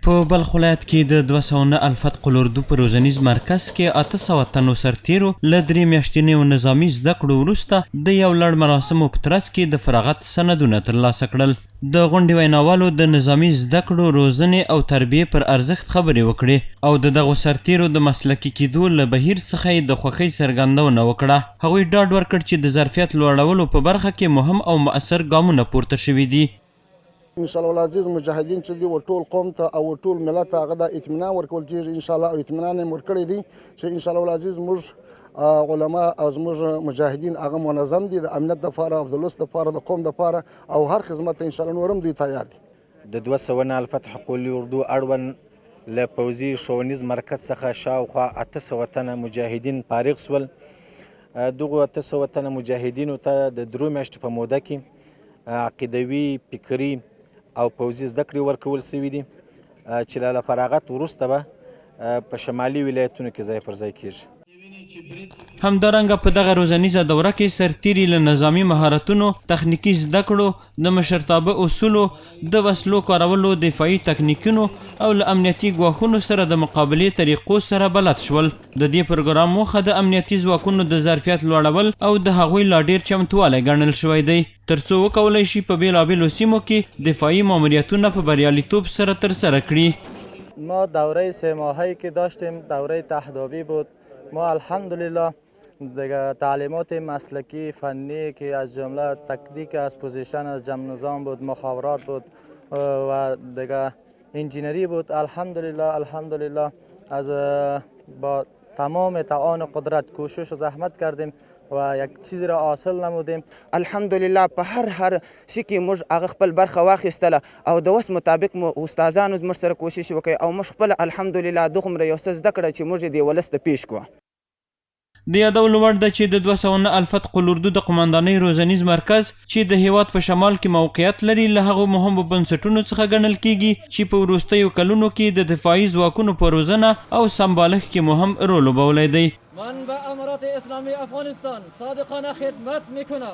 په بلخ ولایت کې د 209 الفت قلوردو په روزنیز مرکز کې 800 تنو سرتیرو له 3 میاشتنیو نظامي زده کړو وروسته د یو لړ مراسمو په ترڅ کې د فراغت سندونه ترلاسه کړل. د غونډې ویناوالو د نظامي زده کړو، روزنې او تربیې پر ارزښت خبرې وکړې او د دغو سرتیرو د مسلکي کېدو له بهیر څخه یې د خوښۍ څرګندونه وکړه. هغوی ډاډ ورکړ چې د ظرفیت لوړولو په برخه کې مهم او مؤثر ګامونه پورته شوي دي. ان شاء الله العزیز مجاهدین چې دي ټول قوم ته او ټول ملت ته هغه د اطمینان ورکول کېږي ان شاء الله، او اطمینان یې ورکړی دی چې ان شاء الله العزیز موږ علما او زموږ مجاهدین هغه منظم دي د امنیت دپاره او د لوست دپاره د قوم دپاره او هر خدمت ته ان شاء الله نور هم دوی تیار دي. د 209 الفتح قلوردو اړوند له پوځي ښوونیز مرکز څخه شاوخوا 800 تنه مجاهدین فارغ شول. دغو 800 تنه مجاهدینو ته د 3 میاشتو په موده کې عقیدوي، فکري او پوځي زده کړې ورکول سوي دي چې له فراغت وروسته به په شمالي ولایتونو کې ځای پر ځای کیږي. همدارنګه په دغه روزنیزه دوره کې سرتیري له نظامي مهارتونو، تخنیکي زده کړو، د مشرتابه اصولو، د وسلو کارولو، دفاعي تکنیکونو او له امنیتي ګواښونو سره د مقابلې طریقو سره بلد شول. د دې پروګرام موخه د امنیتي ځواکونو د ظرفیت لوړول او د هغوی لا ډیر چمتوالی ګڼل شوی دی ترڅو وکولی شي په بیلابیلو سیمو کې دفاعي ماموریتونه په بریالیتوب سره ترسره کړي. ما دوره 3 ماهه‌ای که داشتیم دوره تهدابی بود. ما الحمدلله دیگه تعلیمات مسلکی فنی که از جمله تکتیک از پوزیشن از جمع نظام بود، مخابرات بود و دیگه انجینری بود. الحمدلله از با تمام توان قدرت کوشش و زحمت کردیم و یک چیزی را حاصل نمودیم. الحمدلله په هر شي کې موږ هغه خپل برخه واخیستله او د وس مطابق مو استادانو موږ سره کوشش وکړ او موږ خپل الحمدلله دغومره یو څه زده کړه چې موږ د ولس ته پیش کړو. د یادولو وړ ده چې د 209 الفت قلوردو د قماندانۍ روزنیز مرکز چې د هیواد په شمال کې موقعیت لري له هغو مهمو بنسټونو څخه ګڼل کیږي چې په وروستیو کلونو کې د دفاعي ځواکونو په روزنه او سمبالښت کې مهم رول لوبولی دی. من به امارات اسلامی افغانستان صادقانه خدمت میکنم.